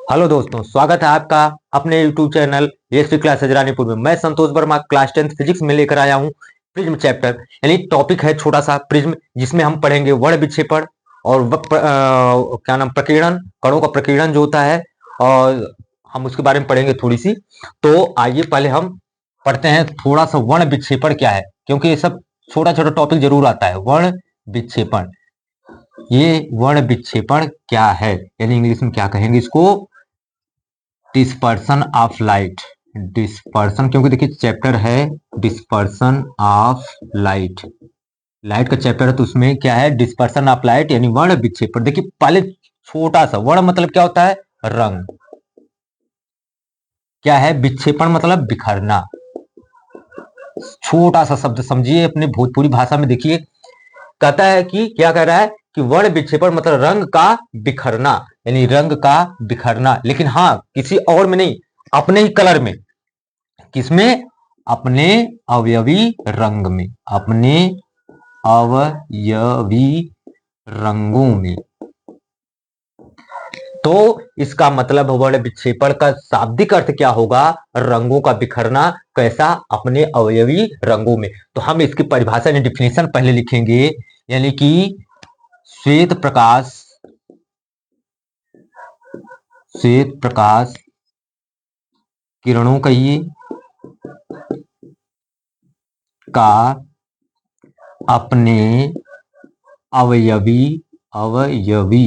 Hello दोस्तों, स्वागत है आपका अपने YouTube channel SP classes Ranipur में। मैं संतोष वर्मा क्लास 10th फिजिक्स में लेकर आया हूँ प्रिज्म चैप्टर। यानी टॉपिक है छोटा सा प्रिज्म, जिसमें हम पढ़ेंगे वर्ण विक्षेपण और क्या नाम प्रकीर्णन, कणों का प्रकीर्णन जो होता है, और हम उसके बारे में पढ़ेंगे थोड़ी सी। तो आइए पहले हम पढ़ते हैं थोड़ा सा वर्ण विक्षेपण क्या है, क्योंकि ये सब छोटा छोटा टॉपिक जरूर आता है। वर्ण विक्षेपण, ये वर्ण विक्षेपण क्या है, यानी इंग्लिश में क्या कहेंगे इसको? Dispersion of light. डिस्पर्सन, क्योंकि देखिए चैप्टर है डिस्पर्सन ऑफ लाइट। लाइट का चैप्टर है तो उसमें क्या है? डिस्पर्सन ऑफ लाइट, यानी वर्ण विक्षेपण। देखिए पहले छोटा सा वर्ण मतलब क्या होता है? रंग। क्या है? विक्षेपण मतलब बिखरना। छोटा सा शब्द समझिए अपने भोजपुरी भाषा में। देखिए कहता है कि क्या कह रहा है कि वर्ण विक्षेपण मतलब रंग का बिखरना, यानी रंग का बिखरना। लेकिन हाँ, किसी और में नहीं, अपने ही कलर में। किसमें? अपने अवयवी रंग में, अपने अवयवी रंगों में। तो इसका मतलब वर्ण विक्षेपण का शाब्दिक अर्थ क्या होगा? रंगों का बिखरना। कैसा? अपने अवयवी रंगों में। तो हम इसकी परिभाषा यानी डिफिनेशन पहले लिखेंगे, यानी कि श्वेत प्रकाश, श्वेत प्रकाश किरणों कहिए का अपने अवयवी अवयवी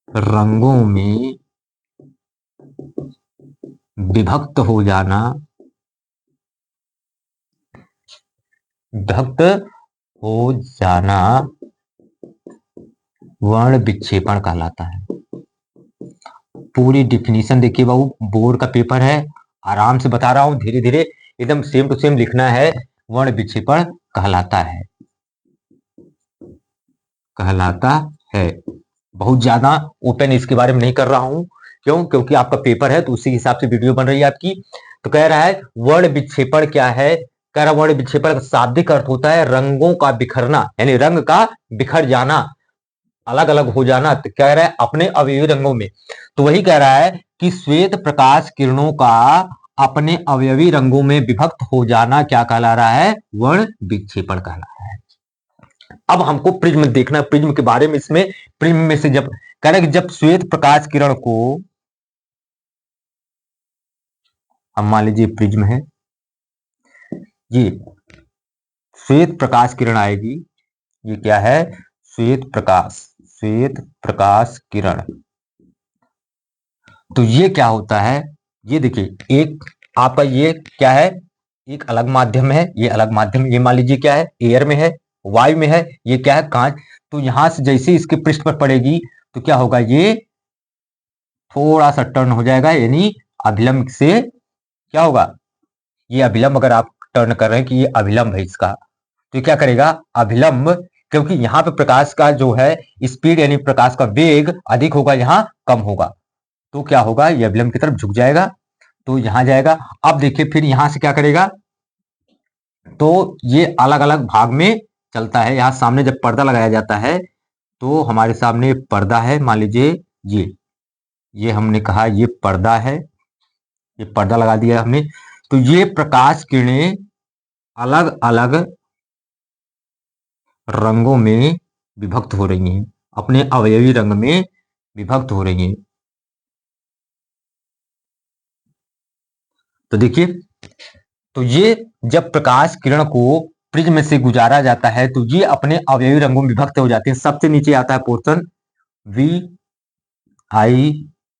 रंगों में विभक्त हो जाना, विभक्त हो जाना वर्ण विक्षेपण कहलाता है। पूरी डिफिनीशन देखिए बाबू, बोर्ड का पेपर है, आराम से बता रहा हूं, धीरे धीरे एकदम सेम टू सेम लिखना है। वर्ण विक्षेपण कहलाता है, कहलाता है। बहुत ज्यादा ओपन इसके बारे में नहीं कर रहा हूं। क्यों? क्योंकि आपका पेपर है तो उसी हिसाब से वीडियो बन रही है आपकी। तो कह रहा है वर्ण विक्षेपण क्या है? कह रहा वर्ण विक्षेपण का शाब्दिक अर्थ होता है रंगों का बिखरना, यानी रंग का बिखर जाना, अलग अलग हो जाना। तो कह रहा है अपने अवयवी रंगों में। तो वही कह रहा है कि श्वेत प्रकाश किरणों का अपने अवयवी रंगों में विभक्त हो जाना क्या कहला रहा है? वर्ण विक्षेपण कहला रहा है। अब हमको प्रिज्म देखना है, प्रिज्म के बारे में। इसमें प्रिज्म में से जब कह रहे कि जब श्वेत प्रकाश किरण को, हम मान लीजिए प्रिज्म है, ये श्वेत प्रकाश किरण आएगी। ये क्या है? श्वेत प्रकाश, श्वेत प्रकाश किरण। तो ये क्या होता है? ये देखिए एक आपका ये क्या है? एक अलग माध्यम है, ये अलग माध्यम। ये मान लीजिए क्या है? एयर में है, वायु में है। ये क्या है? कांच। तो यहां से जैसे इसके पृष्ठ पर पड़ेगी तो क्या होगा? ये थोड़ा सा टर्न हो जाएगा, यानी अभिलंब से क्या होगा? ये अभिलंब, अगर आप टर्न कर रहे हैं कि ये अभिलंब है इसका, तो क्या करेगा? अभिलंब, क्योंकि यहाँ पे प्रकाश का जो है स्पीड यानी प्रकाश का वेग अधिक होगा, यहाँ कम होगा। तो क्या होगा? ये अभिलंब की तरफ झुक जाएगा, तो यहां जाएगा। अब देखिए फिर यहां से क्या करेगा? तो ये अलग अलग भाग में चलता है। यहाँ सामने जब पर्दा लगाया जाता है तो हमारे सामने पर्दा है, मान लीजिए ये हमने कहा ये पर्दा है, ये पर्दा लगा दिया हमने। तो ये प्रकाश किरणें अलग अलग रंगों में विभक्त हो रही हैं, अपने अवयवी रंग में विभक्त हो रही हैं। तो देखिए, तो ये जब प्रकाश किरण को प्रिज्म से गुजारा जाता है तो ये अपने अवयवी रंगों में विभक्त हो जाते हैं। सबसे नीचे आता है portion V I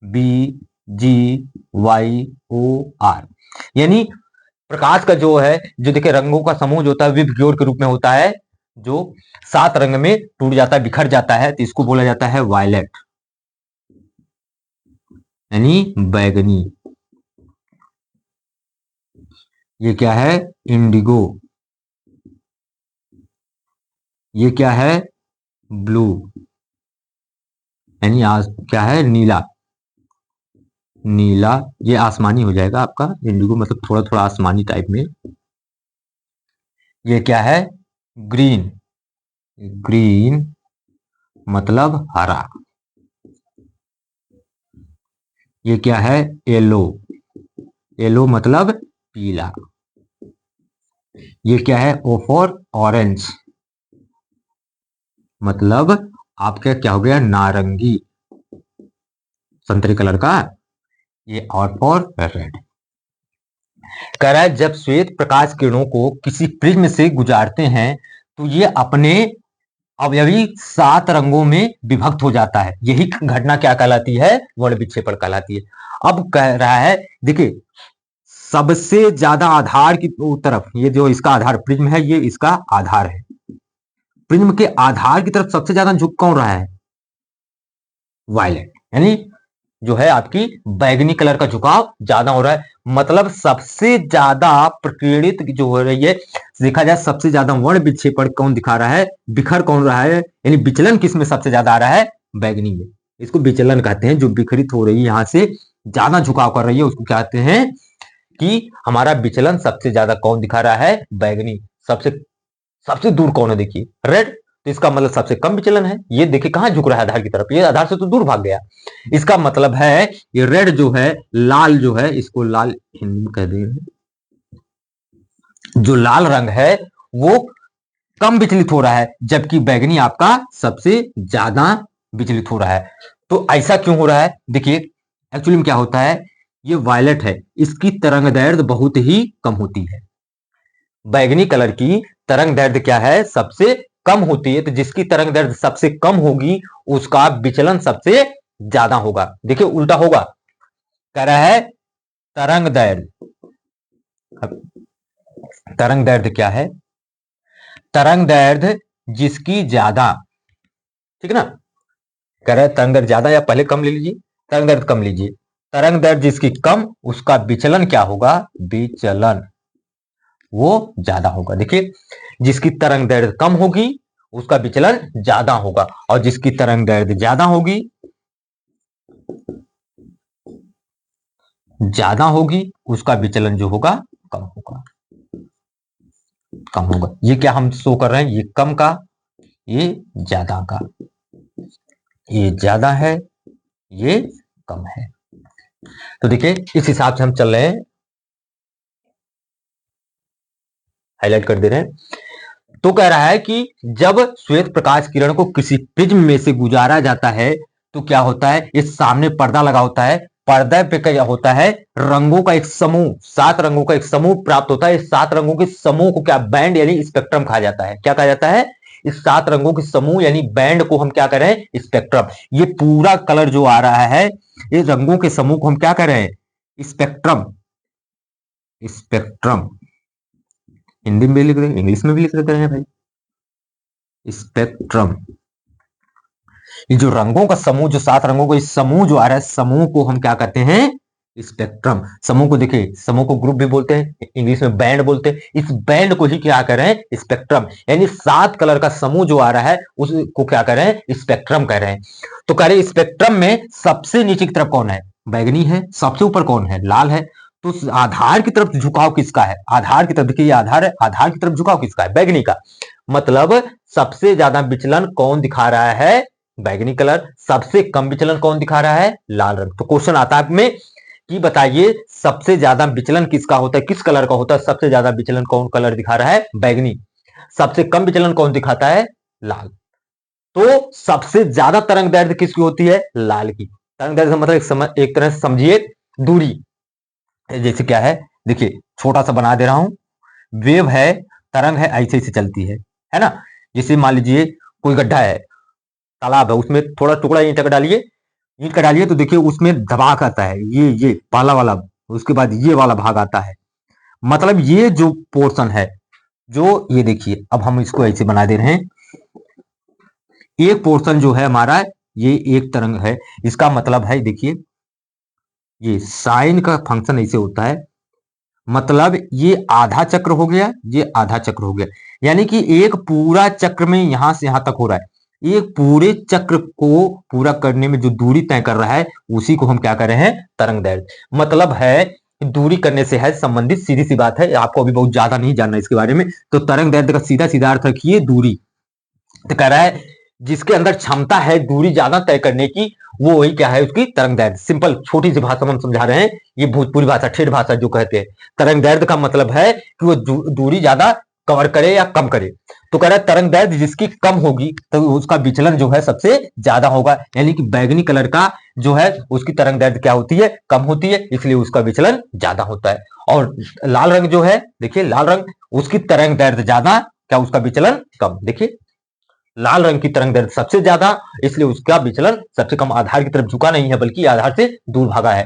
B G Y O R, यानी प्रकाश का जो है, जो देखिए रंगों का समूह जो होता है विबग्योर के रूप में होता है, जो 7 रंग में टूट जाता है, बिखर जाता है, तो इसको बोला जाता है वायलेट, यानी बैगनी। ये क्या है? इंडिगो। ये क्या है? ब्लू, यानी क्या है? नीला, नीला। ये आसमानी हो जाएगा आपका, इंडिगो मतलब थोड़ा थोड़ा आसमानी टाइप में। ये क्या है? ग्रीन, ग्रीन मतलब हरा। ये क्या है? येलो। येलो मतलब पीला। ये क्या है? ओ फॉर ऑरेंज, मतलब आपका क्या हो गया? नारंगी, संतरे कलर का। ये आर फॉर रेड। कह रहा है जब श्वेत प्रकाश किरणों को किसी प्रिज्म से गुजारते हैं तो ये अपने अवयवी 7 रंगों में विभक्त हो जाता है। यही घटना क्या कहलाती है? वर्ण विक्षेपण कहलाती है। अब कह रहा है देखिए, सबसे ज्यादा आधार की तरफ, ये जो इसका आधार प्रिज्म है, ये इसका आधार है। प्रिज्म के आधार की तरफ सबसे ज्यादा झुक कौन रहा है? वायलेट, यानी जो है आपकी बैगनी कलर का झुकाव ज्यादा हो रहा है। मतलब सबसे ज्यादा प्रकीर्णित जो हो रही है, देखा जाए सबसे ज्यादा वर्ण विक्षेपण कौन दिखा रहा है? बिखर कौन रहा है? यानी विचलन किस में सबसे ज्यादा आ रहा है? बैगनी में। इसको विचलन कहते हैं। जो बिखरित हो रही है, यहां से ज्यादा झुकाव कर रही है, उसको क्या कहते हैं? कि हमारा विचलन सबसे ज्यादा कौन दिखा रहा है? बैगनी। सबसे सबसे दूर कौन है? देखिए रेड। तो इसका मतलब सबसे कम विचलन है। ये देखिए कहां झुक रहा है? आधार की तरफ। ये आधार से तो दूर भाग गया। इसका मतलब है ये रेड जो है, लाल जो है, इसको लाल हिंदी में कह देंगे, जो लाल रंग है वो कम विचलित हो रहा है, जबकि बैगनी आपका सबसे ज्यादा विचलित हो रहा है। तो ऐसा क्यों हो रहा है? देखिए एक्चुअली में क्या होता है, ये वायलेट है, इसकी तरंग दैर्ध्य बहुत ही कम होती है। बैगनी कलर की तरंग दैर्ध्य क्या है? सबसे कम होती है। तो जिसकी तरंग दैर्ध्य सबसे कम होगी उसका विचलन सबसे ज्यादा होगा। देखिए उल्टा होगा। कह रहा है तरंग दैर्ध्य, तरंग दैर्ध्य क्या है? तरंग दैर्ध्य जिसकी ज्यादा, ठीक है ना? कह रहा है तरंग दैर्ध्य ज्यादा या पहले कम ले लीजिए, तरंग दैर्ध्य कम लीजिए। तरंग दैर्ध्य जिसकी कम, उसका विचलन क्या होगा? विचलन वो ज्यादा होगा। देखिए जिसकी तरंग दैर्ध्य कम होगी उसका विचलन ज्यादा होगा, और जिसकी तरंग दैर्ध्य ज्यादा होगी उसका विचलन जो होगा कम होगा, कम होगा। ये क्या हम शो कर रहे हैं? ये कम का, ये ज्यादा का। ये ज्यादा है, ये कम है। तो देखिए इस हिसाब से हम चल रहे हैं, हाईलाइट कर दे रहे हैं। तो कह रहा है कि जब श्वेत प्रकाश किरण को किसी प्रिज्म में से गुजारा जाता है तो क्या होता है? इस सामने पर्दा लगा होता है, पर्दे पे क्या होता है? रंगों का एक समूह, 7 रंगों का एक समूह प्राप्त होता है। इस 7 रंगों के समूह को क्या बैंड यानी स्पेक्ट्रम कहा जाता है? क्या कहा जाता है? इस 7 रंगों के समूह यानी बैंड को हम क्या करें? स्पेक्ट्रम। ये पूरा कलर जो आ रहा है, इस रंगों के समूह को हम क्या करें? स्पेक्ट्रम। स्पेक्ट्रम हिंदी में भी लिख रहे हैं, इंग्लिश में भी लिख रहे हैं भाई, स्पेक्ट्रम। ये जो रंगों का समूह, जो 7 रंगों का इस समूह जो आ रहा है, समूह को हम क्या कहते हैं? स्पेक्ट्रम। समूह को देखिए, समूह को ग्रुप भी बोलते हैं, इंग्लिश में बैंड बोलते हैं। इस बैंड को ही क्या करें? स्पेक्ट्रम। यानी 7 कलर का समूह जो आ रहा है उसको क्या करें? स्पेक्ट्रम कह रहे हैं। तो कह रहे स्पेक्ट्रम में सबसे नीचे की तरफ कौन है? बैगनी है। सबसे ऊपर कौन है? लाल है। तो आधार की तरफ झुकाव किसका है? आधार की तरफ, देखिए ये आधार है, आधार की तरफ झुकाव किसका है? बैगनी का। मतलब सबसे ज्यादा विचलन कौन दिखा रहा है? बैगनी कलर। सबसे कम विचलन कौन दिखा रहा है? लाल रंग। तो क्वेश्चन आता है में कि बताइए सबसे ज्यादा विचलन किसका होता है? किस कलर का होता है? सबसे ज्यादा विचलन कौन कलर दिखा रहा है? बैगनी। सबसे कम विचलन कौन दिखाता है? लाल। तो सबसे ज्यादा तरंग दैर्ध्य किसकी होती है? लाल की। तरंग दैर्ध्य मतलब एक तरह से समझिए दूरी। जैसे क्या है, देखिए छोटा सा बना दे रहा हूं। वेव है, तरंग है, ऐसे ऐसे चलती है ना? जैसे मान लीजिए कोई गड्ढा है, तालाब है, उसमें थोड़ा टुकड़ा ईंट का डालिए, ईंट का डालिए तो देखिए उसमें दबाव आता है, ये पहला वाला, उसके बाद ये वाला भाग आता है। मतलब ये जो पोर्शन है, जो ये देखिए, अब हम इसको ऐसे बना दे रहे हैं। एक पोर्शन जो है हमारा, ये एक तरंग है। इसका मतलब है देखिए, ये साइन का फंक्शन ऐसे होता है। मतलब ये आधा चक्र हो गया, ये आधा चक्र हो गया। यानी कि एक पूरा चक्र में यहां से यहां तक हो रहा है। एक पूरे चक्र को पूरा करने में जो दूरी तय कर रहा है, उसी को हम क्या कर रहे हैं? तरंग दैर्ध्य। मतलब है दूरी करने से है संबंधित, सीधी सी बात है। आपको अभी बहुत ज्यादा नहीं जानना इसके बारे में। तो तरंग दैर्ध्य का सीधा सीधा अर्थ रखिए दूरी। तो कह रहा है जिसके अंदर क्षमता है दूरी ज्यादा तय करने की, वो वही क्या है, उसकी तरंग दैर्ध्य। सिंपल छोटी सी भाषा में हम समझा रहे हैं, ये भोजपुरी भाषा, ठेठ भाषा जो कहते हैं। तरंग दैर्ध्य का मतलब है कि वो दूरी ज्यादा कवर करे या कम करे। तो कह रहा है तरंग दैर्ध्य जिसकी कम होगी तो उसका विचलन जो है सबसे ज्यादा होगा, यानी कि बैगनी कलर का जो है उसकी तरंग दैर्ध्य क्या होती है, कम होती है, इसलिए उसका विचलन ज्यादा होता है। और लाल रंग जो है, देखिए लाल रंग, उसकी तरंग दैर्ध्य ज्यादा, क्या उसका विचलन कम। देखिए लाल रंग की तरंग दैर्ध्य सबसे ज्यादा, इसलिए उसका विचलन सबसे कम, आधार की तरफ झुका नहीं है बल्कि आधार से दूर भागा है।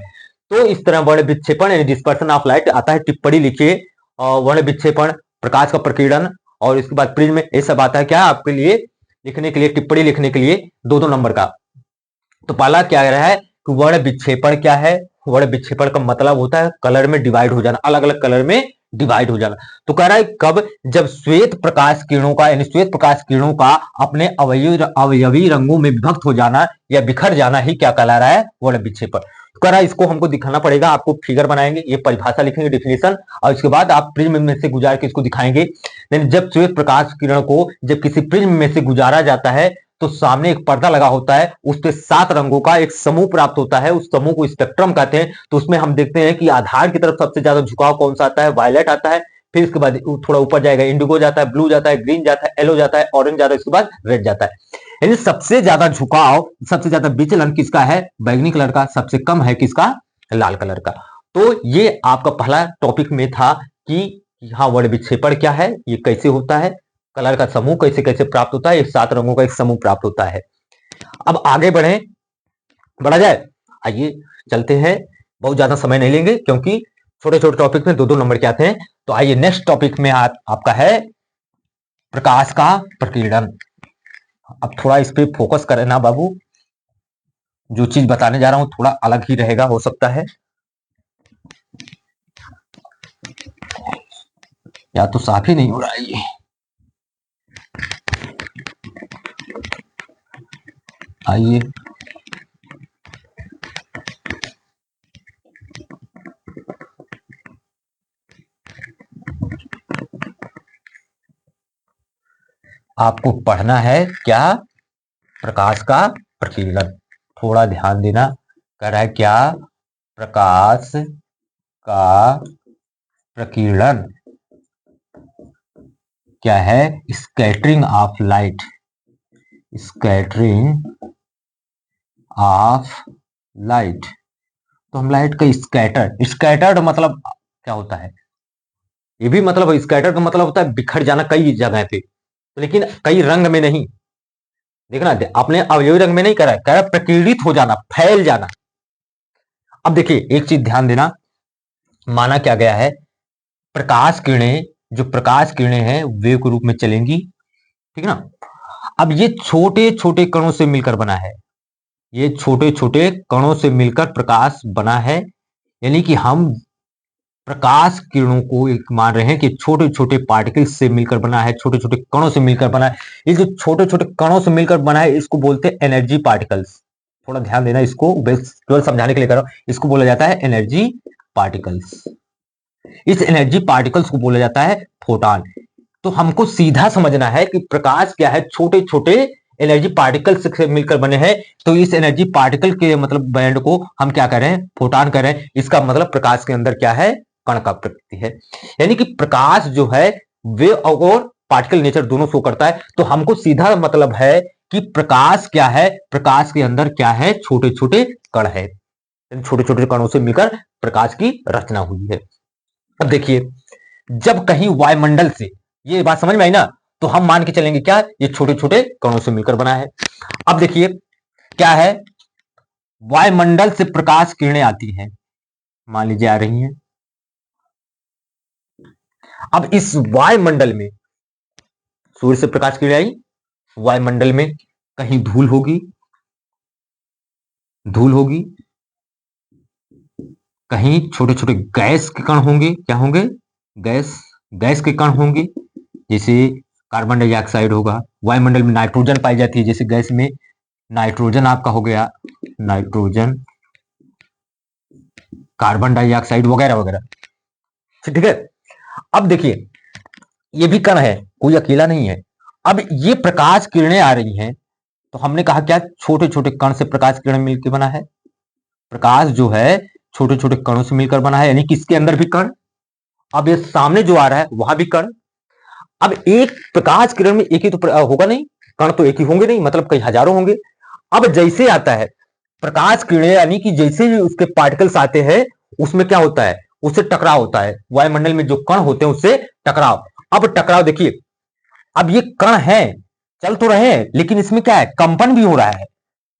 तो इस तरह वर्ण विक्षेपण यानी डिस्पर्सन ऑफ लाइट आता है। टिप्पणी लिखिए, वर्ण विक्षेपण, प्रकाश का प्रकीर्णन, और इसके बाद प्रिज्म, ये सब आता है क्या आपके लिए लिखने के लिए, टिप्पणी लिखने के लिए 2-2 नंबर का। तो पहला क्या रहा है कि वर्ण विक्षेपण क्या है। वर्ण विक्षेपण का मतलब होता है कलर में डिवाइड हो जाना, अलग अलग कलर में डिवाइड हो जाना। तो कह रहा है कब, जब श्वेत प्रकाश किरणों का यानी श्वेत प्रकाश किरणों का अपने अवयवी रंगों में विभक्त हो जाना या बिखर जाना ही क्या कहला रहा है, वर्ण विक्षेपण। तो कह रहा है इसको हमको दिखाना पड़ेगा, आपको फिगर बनाएंगे, ये परिभाषा लिखेंगे, डिफिनेशन, और इसके बाद आप प्रिज्म में से गुजार के इसको दिखाएंगे। जब श्वेत प्रकाश किरण को जब किसी प्रिज्म में से गुजारा जाता है तो सामने एक पर्दा लगा होता है, उस पे 7 रंगों का एक समूह प्राप्त होता है, उस समूह को स्पेक्ट्रम कहते हैं। तो उसमें हम देखते हैं कि आधार की तरफ सबसे ज्यादा झुकाव कौन सा आता है, वायलेट आता है, फिर इसके बाद थोड़ा ऊपर जाएगा इंडिगो जाता है, ब्लू जाता है, ग्रीन जाता है, येलो जाता है, ऑरेंज जाता है, इसके बाद रेड जाता है। यानी सबसे ज्यादा झुकाव, सबसे ज्यादा विचलन किसका है, बैगनी कलर का, सबसे कम है किसका, लाल कलर का। तो ये आपका पहला टॉपिक में था कि हाँ वर्ण विक्षेपण क्या है, ये कैसे होता है, कलर का समूह कैसे कैसे प्राप्त होता है, एक 7 रंगों का एक समूह प्राप्त होता है। अब आगे बढ़ा जाए, आइए चलते हैं, बहुत ज्यादा समय नहीं लेंगे क्योंकि छोटे छोटे टॉपिक में 2-2 नंबर के आते हैं। तो आइए नेक्स्ट टॉपिक में आपका है प्रकाश का प्रकीर्णन। अब थोड़ा इस पे फोकस करना बाबू, जो चीज बताने जा रहा हूं थोड़ा अलग ही रहेगा, हो सकता है या तो साफ ही नहीं हो रहा है ये। आइए आपको पढ़ना है क्या, प्रकाश का प्रकीर्णन। थोड़ा ध्यान देना, कह रहा है क्या, प्रकाश का प्रकीर्णन क्या है, scattering of light, scattering of light. तो हम लाइट का स्कैटर्ड मतलब क्या होता है, ये भी मतलब स्कैटर्ड का मतलब होता है बिखर जाना कई जगह पे, लेकिन कई रंग में नहीं। देखना आपने अवयवी रंग में नहीं करा है, कह रहा प्रकीर्णित हो जाना, फैल जाना। अब देखिए एक चीज ध्यान देना, माना क्या गया है, प्रकाश किरणें, जो प्रकाश किरणें हैं वेव के रूप में चलेंगी, ठीक ना। अब ये छोटे छोटे कणों से मिलकर बना है, ये छोटे छोटे कणों से मिलकर प्रकाश बना है, यानी कि हम प्रकाश किरणों को एक मान रहे हैं कि छोटे छोटे पार्टिकल्स से मिलकर बना है, छोटे छोटे कणों से मिलकर बना है। ये जो छोटे छोटे कणों से मिलकर बना है इसको बोलते हैं एनर्जी पार्टिकल्स। थोड़ा ध्यान देना, इसको केवल समझाने के लिए कर रहा हूं, इसको बोला जाता है एनर्जी पार्टिकल्स। इस एनर्जी पार्टिकल्स को बोला जाता है फोटॉन। तो हमको सीधा समझना है कि प्रकाश क्या है, छोटे छोटे एनर्जी पार्टिकल से मिलकर बने हैं। तो इस एनर्जी पार्टिकल के मतलब बैंड को हम क्या कर रहे हैं, फोटॉन कर रहे हैं। इसका मतलब प्रकाश के अंदर क्या है, कण का प्रकृति है, यानी कि प्रकाश जो है वेव और पार्टिकल नेचर दोनों शो करता है। तो हमको सीधा मतलब है कि प्रकाश क्या है, प्रकाश के अंदर क्या है, छोटे छोटे कण है, छोटे छोटे कणों से मिलकर प्रकाश की रचना हुई है। अब देखिए जब कहीं वायुमंडल से, ये बात समझ में आई ना, तो हम मान के चलेंगे क्या, ये छोटे छोटे कणों से मिलकर बना है। अब देखिए क्या है, वायुमंडल से प्रकाश किरणें आती हैं, मान लीजिए आ रही हैं। अब इस वायुमंडल में सूर्य से प्रकाश किरणें आई, वायुमंडल में कहीं धूल होगी, धूल होगी, कहीं छोटे छोटे गैस के कण होंगे, क्या होंगे, गैस के कण होंगे, जैसे कार्बन डाइऑक्साइड होगा। वायुमंडल में नाइट्रोजन पाई जाती है, जैसे गैस में नाइट्रोजन आपका हो गया, नाइट्रोजन, कार्बन डाइऑक्साइड वगैरह वगैरह, ठीक है। अब देखिए ये भी कण है, कोई अकेला नहीं है। अब ये प्रकाश किरणें आ रही हैं, तो हमने कहा क्या, छोटे छोटे कण से प्रकाश किरण मिलकर बना है। प्रकाश जो है छोटे छोटे कणों से मिलकर बना है, यानी कि इसके अंदर भी कण, अब ये सामने जो आ रहा है वहां भी कण। अब एक प्रकाश किरण में एक ही तो होगा नहीं, कण तो एक ही होंगे नहीं, मतलब कई हजारों होंगे। अब जैसे आता है प्रकाश किरण, यानी कि जैसे भी उसके पार्टिकल्स आते हैं उसमें क्या होता है, उससे टकराव होता है, वायुमंडल में जो कण होते हैं उससे टकराव। अब टकराव देखिए, अब ये कण है, चल तो रहे हैं, लेकिन इसमें क्या है, कंपन भी हो रहा है।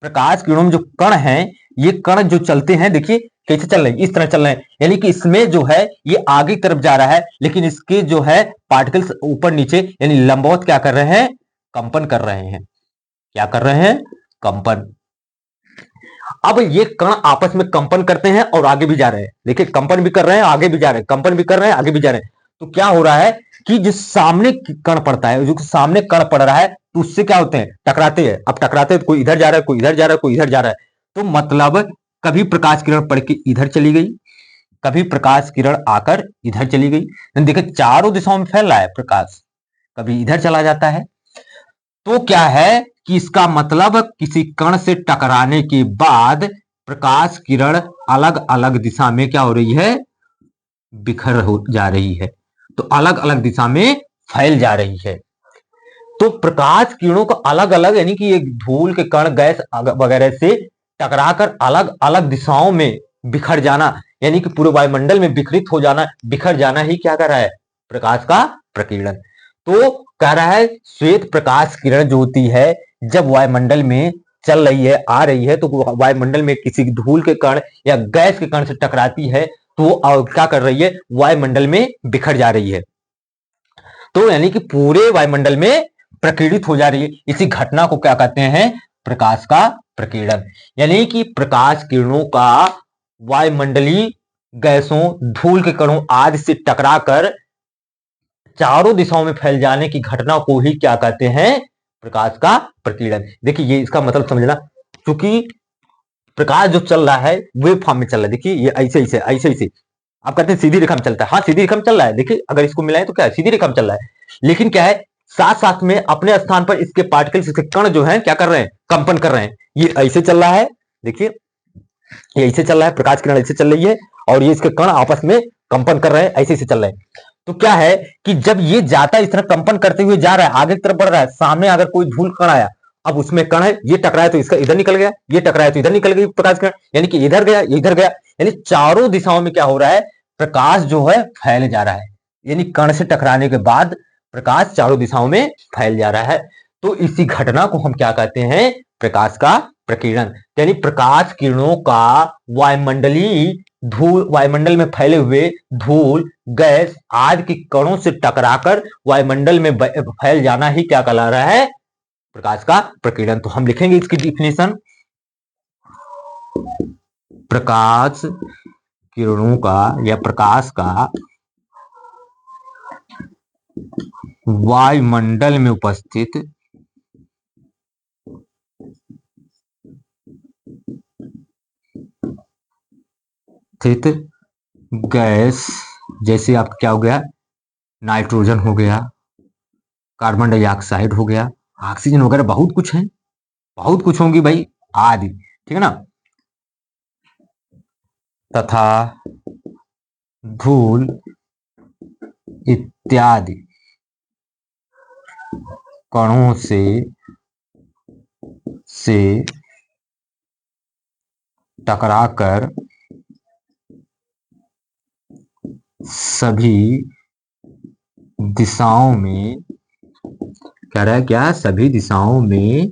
प्रकाश किरणों में जो कण हैं, ये कण जो चलते हैं, देखिए कैसे चल रहे हैं, इस तरह चल रहे हैं, यानी कि इसमें जो है ये आगे की तरफ जा रहा है, लेकिन इसके जो है पार्टिकल्स ऊपर नीचे यानी लंबवत क्या कर रहे हैं, कंपन कर रहे हैं। क्या कर रहे हैं, कंपन। अब ये कण आपस में कंपन करते हैं और आगे भी जा रहे हैं, देखिए कंपन भी कर रहे हैं, आगे भी जा रहे हैं, कंपन भी कर रहे हैं, आगे भी जा रहे हैं। तो क्या हो रहा है कि जो सामने कण पड़ता है, जो सामने कण पड़ रहा है, तो उससे क्या होते हैं, टकराते हैं। अब टकराते हैं तो कोई इधर जा रहा है, कोई इधर जा रहा है, कोई इधर जा रहा है। तो मतलब कभी प्रकाश किरण पड़ के इधर चली गई, कभी प्रकाश किरण आकर इधर चली गई। देखिए चारों दिशाओं में फैल रहा है प्रकाश, कभी इधर चला जाता है। तो क्या है कि इसका मतलब किसी कण से टकराने के बाद प्रकाश किरण अलग अलग दिशा में क्या हो रही है, बिखर हो जा रही है, तो अलग अलग दिशा में फैल जा रही है। तो प्रकाश किरणों का अलग अलग, यानी कि एक धूल के कण, गैस वगैरह से टकराकर अलग अलग दिशाओं में बिखर जाना, यानी कि पूरे वायुमंडल में विकृत हो जाना, बिखर जाना ही क्या कर रहा है, प्रकाश का प्रकीर्णन। तो कह रहा है श्वेत प्रकाश किरण जो होती है, जब वायुमंडल में चल रही है, आ रही है, तो वायुमंडल में किसी धूल के कण या गैस के कण से टकराती है, तो क्या कर रही है, वायुमंडल में बिखर जा रही है। तो यानी कि पूरे वायुमंडल में प्रकीर्णित हो जा रही है। इसी घटना को क्या कहते हैं, प्रकाश का प्रकीर्णन। यानी कि प्रकाश किरणों का वायुमंडलीय गैसों, धूल के कणों आदि से टकराकर चारों दिशाओं में फैल जाने की घटना को ही क्या कहते हैं, प्रकाश का प्रकीर्णन। देखिए ये इसका मतलब समझना, क्योंकि प्रकाश जो चल रहा है वेव फॉर्म में चल रहा है। देखिए ये ऐसे ऐसे ऐसे ऐसे, आप कहते हैं सीधी रेखा में चलता है, हाँ सीधी रेखा में चल रहा है। देखिए अगर इसको मिलाएं तो क्या है, सीधी रेखा में चल रहा है, लेकिन क्या है, साथ साथ में अपने स्थान पर इसके पार्टिकल्स, इसके कण जो है क्या कर रहे हैं, कंपन कर रहे हैं। ये ऐसे चल रहा है, देखिए ये ऐसे चल रहा है, प्रकाश किरण ऐसे चल रही है, और ये इसके कण आपस में कंपन कर रहे हैं, ऐसे ऐसे चल रहे हैं। तो क्या है कि जब ये जाता है, इस तरह कंपन करते हुए जा रहा है, आगे की तरफ बढ़ रहा है, सामने अगर कोई धूल कण आया, अब उसमें कण है, ये टकराया तो इसका इधर निकल गया, ये टकराया तो इधर निकल गई प्रकाश किरण, यानी कि इधर गया, इधर गया, यानी चारों दिशाओं में क्या हो रहा है, प्रकाश जो है फैल जा रहा है। यानी कण से टकराने के बाद प्रकाश चारों दिशाओं में फैल जा रहा है। तो इसी घटना को हम क्या कहते हैं, प्रकाश का प्रकीर्णन। यानी प्रकाश किरणों का वायुमंडलीय धूल, वायुमंडल में फैले हुए धूल, गैस आदि के कणों से टकराकर वायुमंडल में फैल जाना ही क्या कहला रहा है, प्रकाश का प्रकीर्णन। तो हम लिखेंगे इसकी डिफिनेशन, प्रकाश किरणों का या प्रकाश का वायुमंडल में उपस्थित गैस, जैसे आप क्या हो गया, नाइट्रोजन हो गया, कार्बन डाइऑक्साइड हो गया, ऑक्सीजन वगैरह बहुत कुछ है, बहुत कुछ होंगी भाई आदि, ठीक है ना, तथा धूल इत्यादि कणों से टकराकर सभी दिशाओं में, कह रहा है क्या, सभी दिशाओं में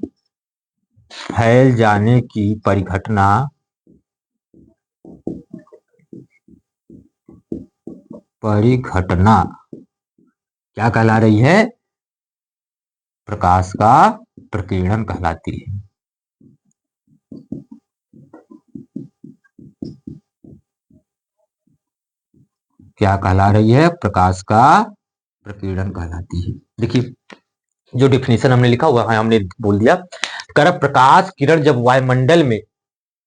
फैल जाने की परिघटना क्या कहला रही है, प्रकाश का प्रकीर्णन कहलाती है। क्या कहला रही है, प्रकाश का प्रकीर्णन कहलाती है। देखिए जो डिफिनेशन हमने लिखा हुआ है, हमने बोल दिया, कर प्रकाश किरण जब वायुमंडल में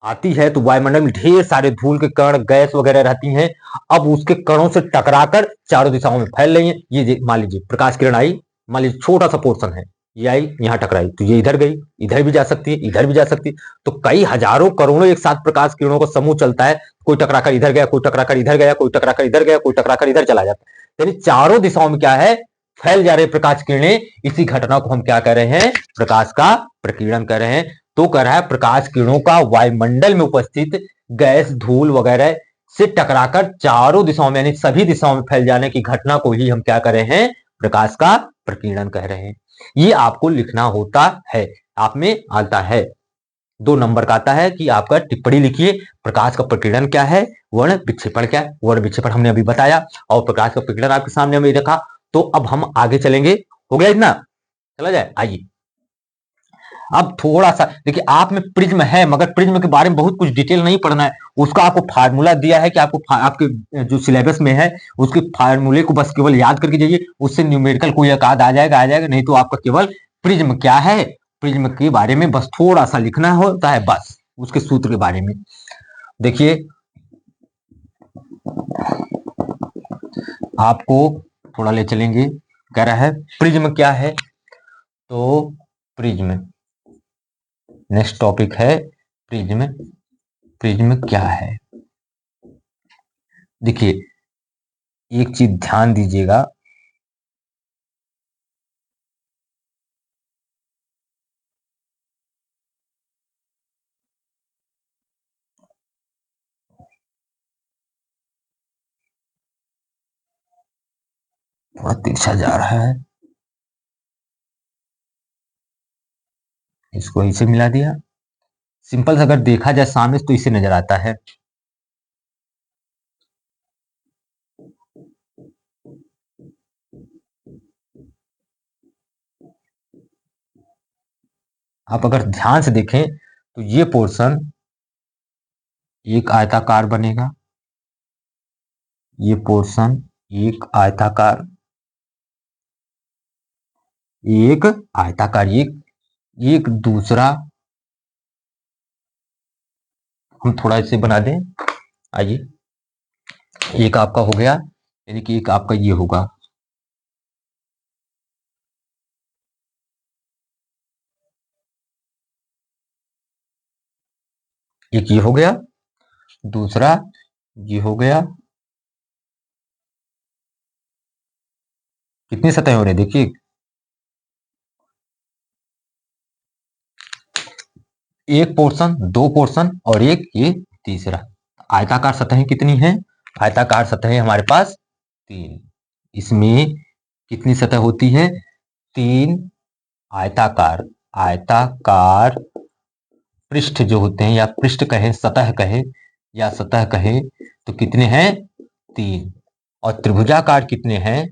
आती है तो वायुमंडल में ढेर सारे धूल के कण, गैस वगैरह रहती हैं, अब उसके कणों से टकराकर चारों दिशाओं में फैल रही हैं। ये मान लीजिए प्रकाश किरण आई, मान लीजिए छोटा सा पोर्शन है, ये आई यहाँ टकराई तो ये इधर गई, इधर भी जा सकती है, इधर भी जा सकती है। तो कई हजारों करोड़ों एक साथ प्रकाश किरणों का समूह चलता है, कोई टकराकर इधर गया, कोई टकराकर इधर गया, कोई टकराकर इधर गया, कोई टकराकर इधर चला जाता है। यानी चारों दिशाओं में क्या है, फैल जा रहे प्रकाश किरणें। इसी घटना को हम क्या कह रहे हैं, प्रकाश का प्रकीर्णन कर रहे हैं। तो कह रहा है प्रकाश किरणों का वायुमंडल में उपस्थित गैस, धूल वगैरह से टकराकर चारों दिशाओं में यानी सभी दिशाओं में फैल जाने की घटना को ही हम क्या कर रहे हैं, प्रकाश का प्रकीर्णन कह रहे हैं। ये आपको लिखना होता है, आप में आता है 2 नंबर का आता है कि आपका टिप्पणी लिखिए, प्रकाश का प्रकीर्णन क्या है, वर्ण विक्षेपण क्या है। वर्ण विक्षेपण हमने अभी बताया और प्रकाश का प्रकीर्णन आपके सामने हमें रखा। तो अब हम आगे चलेंगे, हो गया इतना, चला जाए। आइए अब थोड़ा सा देखिए, आप में प्रिज्म है मगर प्रिज्म के बारे में बहुत कुछ डिटेल नहीं पढ़ना है। उसका आपको फार्मूला दिया है कि आपको आपके जो सिलेबस में है उसके फार्मूले को बस केवल याद करके जाइए, उससे न्यूमेरिकल कोई एक आध आ जाएगा, नहीं तो आपका केवल प्रिज्म क्या है, प्रिज्म के बारे में बस थोड़ा सा लिखना होता है, बस उसके सूत्र के बारे में। देखिए आपको थोड़ा ले चलेंगे, कह रहा है प्रिज्म क्या है। तो प्रिज्म नेक्स्ट टॉपिक है प्रिज्म। प्रिज्म क्या है, देखिए एक चीज ध्यान दीजिएगा, थोड़ा तिरछा जा रहा है, इसको इसे मिला दिया। सिंपल अगर देखा जाए सामने तो इसे नजर आता है। आप अगर ध्यान से देखें तो ये पोर्शन एक आयताकार बनेगा, ये पोर्शन एक आयताकार, एक आयताकार, एक दूसरा, हम थोड़ा इसे बना दें। आइए एक आपका हो गया, यानी कि एक आपका ये होगा, एक ये हो गया, दूसरा ये हो गया। कितनी सतह हो रही है देखिए, एक पोर्शन, दो पोर्शन और एक ये तीसरा। आयताकार सतहें कितनी हैं, आयताकार सतहें हमारे पास 3। इसमें कितनी सतह होती है, 3 आयताकार। आयताकार पृष्ठ जो होते हैं, या पृष्ठ कहें, सतह कहें या सतह कहें, तो कितने हैं, 3। और त्रिभुजाकार कितने हैं,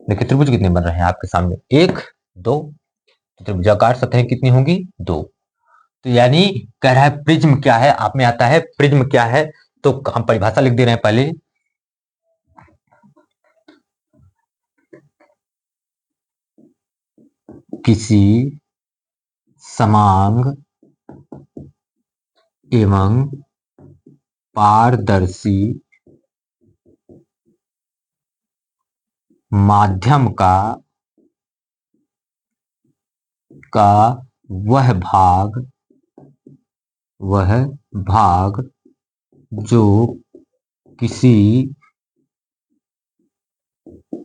देखिए त्रिभुज कितने बन रहे हैं आपके सामने, 1 2। त्रिभुजाकार सतहें कितनी होंगी, 2। तो यानी कह रहा है प्रिज्म क्या है, आप में आता है प्रिज्म क्या है। तो हम परिभाषा लिख दे रहे हैं पहले, किसी समांग एवं पारदर्शी माध्यम का वह भाग जो किसी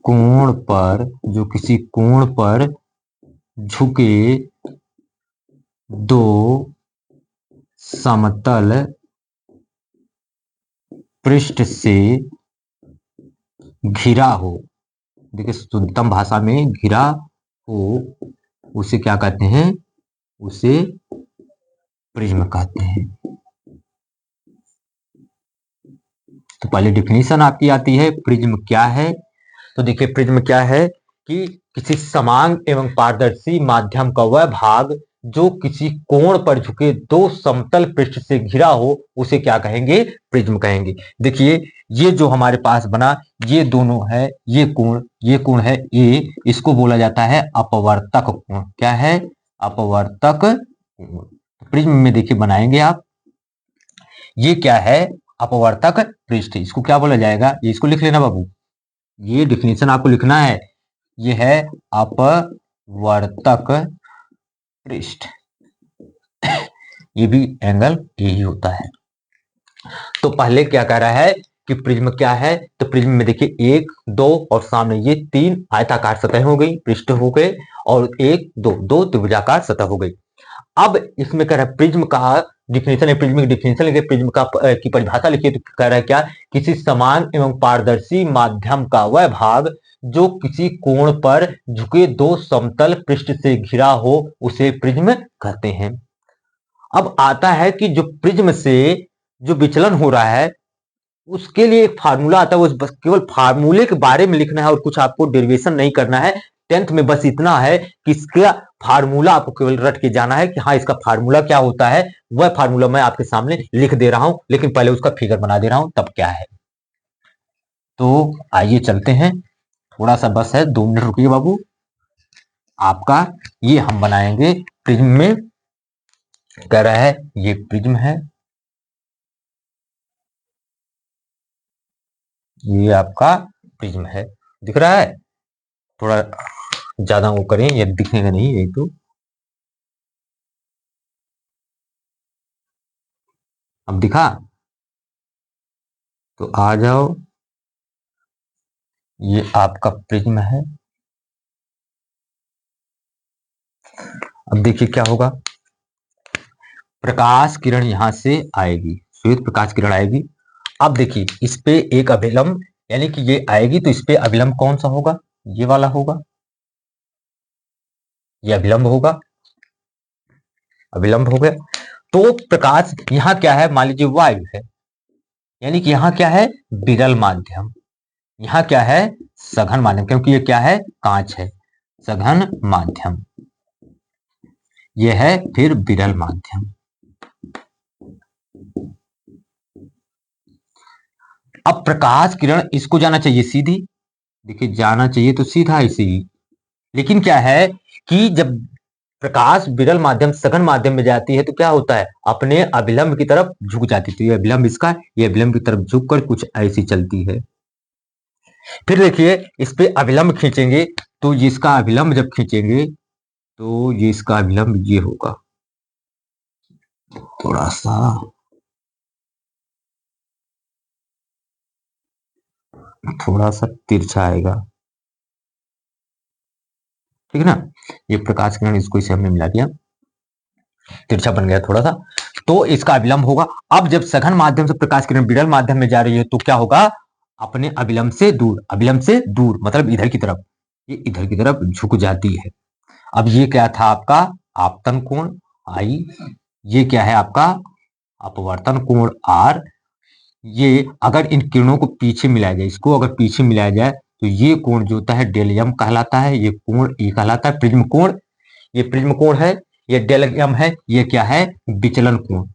कोण पर झुके दो समतल पृष्ठ से घिरा हो। देखिए शुद्धतम भाषा में घिरा हो उसे क्या कहते हैं, उसे प्रिज्म कहते हैं। तो पहले डिफिनीशन आपकी आती है प्रिज्म क्या है। तो देखिए प्रिज्म क्या है कि किसी समान एवं पारदर्शी माध्यम का वह भाग जो किसी कोण पर झुके दो समतल पृष्ठ से घिरा हो उसे क्या कहेंगे, प्रिज्म कहेंगे। देखिए ये जो हमारे पास बना, ये दोनों है, ये कोण है ए, इसको बोला जाता है अपवर्तक कोण। क्या है, अपवर्तक कोण। प्रिज्म में देखिए बनाएंगे आप, ये क्या है, अपवर्तक पृष्ठ, इसको क्या बोला जाएगा, ये इसको लिख लेना बाबू, ये डिफिनेशन आपको लिखना है। ये है अपवर्तक पृष्ठ, ये भी एंगल यही होता है। तो पहले क्या कह रहा है कि प्रिज्म क्या है, तो प्रिज्म में देखिए 1 2 और सामने ये 3 आयताकार सतह हो गई, पृष्ठ हो गए, और 1 2 2 त्रिभुजाकार सतह हो गई। अब इसमें कह रहा है प्रिज्म का डिफिनेशन है, प्रिज्म की डिफिनेशन लिखिए, प्रिज्म का की परिभाषा लिखिए। तो कह रहा है क्या, किसी समान एवं पारदर्शी माध्यम का वह भाग जो किसी कोण पर झुके दो समतल पृष्ठ से घिरा हो उसे प्रिज्म कहते हैं। अब आता है कि जो प्रिज्म से जो विचलन हो रहा है उसके लिए एक फार्मूला आता है, उस बस केवल फार्मूले के बारे में लिखना है और कुछ आपको डेरिवेशन नहीं करना है। 10th में बस इतना है कि इसका फार्मूला आपको केवल रट के जाना है कि हाँ इसका फार्मूला क्या होता है। वह फार्मूला मैं आपके सामने लिख दे रहा हूं, लेकिन पहले उसका फिगर बना दे रहा हूं तब क्या है। तो आइए चलते हैं, थोड़ा सा बस है, 2 मिनट रुकिए बाबू। आपका ये हम बनाएंगे प्रिज्म में, कह रहा है ये प्रिज्म है, ये आपका प्रिज्म है, दिख रहा है। थोड़ा ज्यादा वो करें, ये दिखेगा नहीं, यही तो। अब दिखा, तो आ जाओ, ये आपका प्रिज्म है। अब देखिए क्या होगा, प्रकाश किरण यहां से आएगी, श्वेत प्रकाश किरण आएगी। अब देखिए इस पे एक अभिलंब, यानी कि ये आएगी तो इस पे अभिलंब कौन सा होगा, ये वाला होगा, ये अभिलंब होगा, अभिलंब हो गया। तो प्रकाश यहां क्या है, मान लीजिए वायु है, यानी कि यहां क्या है, विरल माध्यम, यहां क्या है, सघन माध्यम, क्योंकि ये क्या है, कांच है, सघन माध्यम, ये है फिर विरल माध्यम। अब प्रकाश किरण इसको जाना चाहिए सीधी, देखिए जाना चाहिए तो सीधा ऐसे ही, लेकिन क्या है कि जब प्रकाश विरल माध्यम सघन माध्यम में जाती है तो क्या होता है, अपने अभिलंब की तरफ झुक जाती है। तो ये अभिलंब इसका, ये अभिलंब की तरफ झुक कर कुछ ऐसी चलती है। फिर देखिए इस पे अभिलंब खींचेंगे, तो इसका अभिलंब जब खींचेंगे तो ये इसका अभिलंब ये होगा, थोड़ा सा तिरछा आएगा, ठीक है ना। ये प्रकाश किरण, इसको इसे हमने मिला दिया, तिरछा बन गया थोड़ा सा, तो इसका अभिलंब होगा। अब जब सघन माध्यम से प्रकाश किरण विरल माध्यम में जा रही है तो क्या होगा, अपने अभिलंब से दूर, अभिलंब से दूर मतलब इधर की तरफ, ये इधर की तरफ झुक जाती है। अब ये क्या था आपका आपतन कोण आई, ये क्या है आपका अपवर्तन कोण आर। ये अगर इन किरणों को पीछे मिलाया जाए, इसको अगर पीछे मिलाया जाए तो ये कोण जो होता है डेल एम कहलाता है, ये कोण ये कहलाता है प्रिज्म कोण, ये प्रिज्म कोण है, ये डेल एम है, ये क्या है विचलन कोण।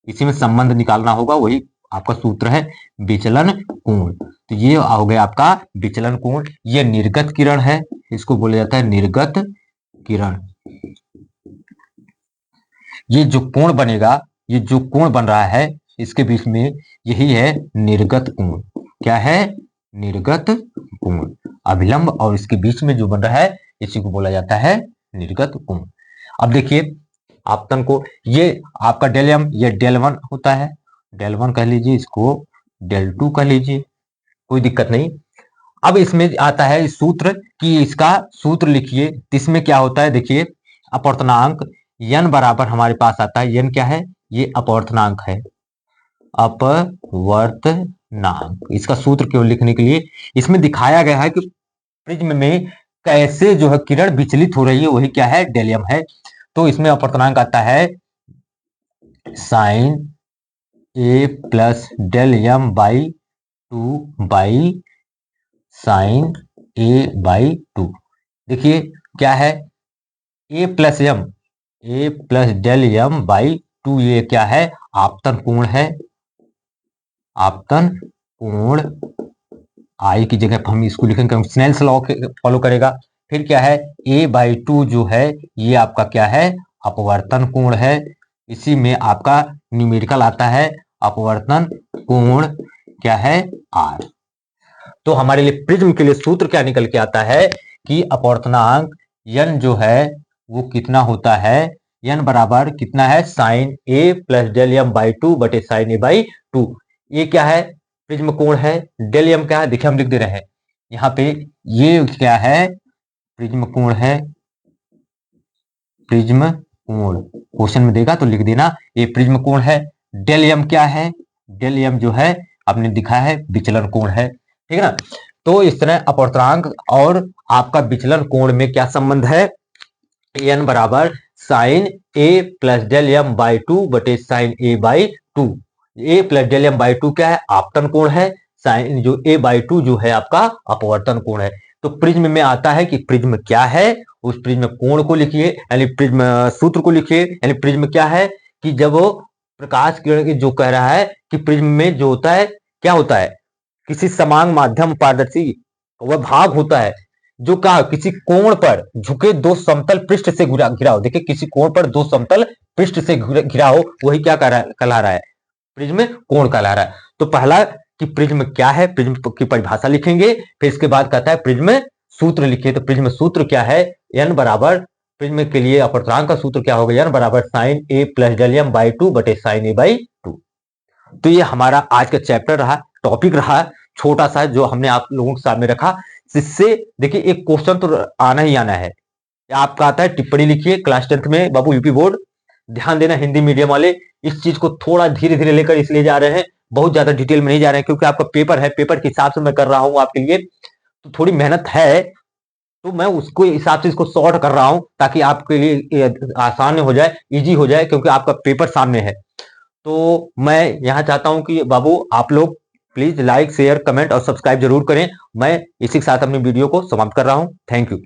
इसी में संबंध निकालना होगा, वही आपका सूत्र है विचलन कोण। तो ये हो गया आपका विचलन कोण। ये निर्गत किरण है, इसको बोला जाता है निर्गत किरण। ये जो कोण बनेगा, ये जो कोण बन रहा है इसके बीच में, यही है निर्गत कोण। क्या है, निर्गत कोण। अभिलंब और इसके बीच में जो बन रहा है इसी को बोला जाता है निर्गत कोण। अब देखिए आपतन को, ये आपका डेल एम, ये डेल वन होता है, डेल वन कह लीजिए, इसको डेल टू कह लीजिए, कोई दिक्कत नहीं। अब इसमें आता है इस सूत्र कि इसका सूत्र लिखिए, इसमें क्या होता है देखिए, अपवर्तनांक n बराबर हमारे पास आता है, n क्या है, ये अपवर्तनांक है, अपवर्तनांक। इसका सूत्र केवल लिखने के लिए इसमें दिखाया गया है कि प्रिज्म में कैसे जो है किरण विचलित हो रही है, वही क्या है डेल एम है। तो इसमें अपवर्तनांक आता है sine A plus del M by 2 by sine A by 2। देखिए क्या है, A plus M, A plus del M by 2, ये क्या है आपतन कोण है, आपतन कोण। आई की जगह हम इसको लिखेंगे, स्नेल्स लॉ फॉलो करेगा। फिर क्या है ए बाई 2 जो है ये आपका क्या है अपवर्तन कोण है। इसी में आपका न्यूमेरिकल आता है अपवर्तन कोण क्या है आर। तो हमारे लिए प्रिज्म के लिए सूत्र क्या निकल के आता है कि अपवर्तनांक n जो है वो कितना होता है, n बराबर कितना है, sine A plus del M by two बटे साइन ए बाई टू। ये क्या है, प्रिज्म कोण है। डेल एम क्या है, देखिए हम लिख दे रहे हैं यहाँ पे, ये क्या है, प्रिज्म कोण है, प्रिज्म कोण। क्वेश्चन में देगा तो लिख देना ये प्रिज्म कोण है। डेल एम क्या है, डेल एम जो है आपने दिखा है विचलन कोण है, ठीक है ना। तो इस तरह अपवर्तनांक और आपका विचलन कोण में क्या संबंध है, एन बराबर sine A plus del M by two बटे sine A by two. A plus del M by two क्या है, आपतन कोण है, साइन जो ए बाई टू जो है आपका अपवर्तन कोण है। तो प्रिज्म में आता है कि प्रिज्म क्या है, उस प्रिज्म कोण को लिखिए, यानी प्रिज्म सूत्र को लिखिए। यानी प्रिज्म क्या है कि जब वो प्रकाश किरण जो कह रहा है कि प्रिज्म में जो होता है क्या होता है, किसी समान माध्यम पारदर्शी वह भाग होता है जो कहा किसी कोण पर झुके दो समतल पृष्ठ से घिरा हो। देखिए किसी कोण पर दो समतल पृष्ठ से घिरा हो, वही क्या कहला रहा है, प्रिज्म कोण कहला रहा है। तो पहला कि प्रिज्म क्या है, प्रिज्म की परिभाषा लिखेंगे, फिर इसके बाद कहता है प्रिज्म सूत्र लिखिए। तो प्रिज्म सूत्र क्या है, n बराबर, प्रिज्म के लिए अपवर्तनांक का सूत्र क्या होगा, n बराबर sine A plus del M by two बटे साइन ए बाई टू। तो ये हमारा आज का चैप्टर रहा, टॉपिक रहा, छोटा सा जो हमने आप लोगों के सामने रखा। इससे देखिए एक क्वेश्चन तो आना ही आना है, आपका आता है टिप्पणी लिखिए क्लास 10th में बाबू यूपी बोर्ड। ध्यान देना हिंदी मीडियम वाले इस चीज को थोड़ा धीरे धीरे लेकर इसलिए जा रहे हैं, बहुत ज्यादा डिटेल में नहीं जा रहे हैं, क्योंकि आपका पेपर है, पेपर के हिसाब से मैं कर रहा हूं आपके लिए, तो थोड़ी मेहनत है, तो मैं उसको हिसाब से इसको शॉर्ट कर रहा हूं ताकि आपके लिए आसान हो जाए, इजी हो जाए, क्योंकि आपका पेपर सामने है। तो मैं यहाँ चाहता हूं कि बाबू आप लोग प्लीज लाइक शेयर कमेंट और सब्सक्राइब जरूर करें। मैं इसी के साथ अपनी वीडियो को समाप्त कर रहा हूं। Thank you.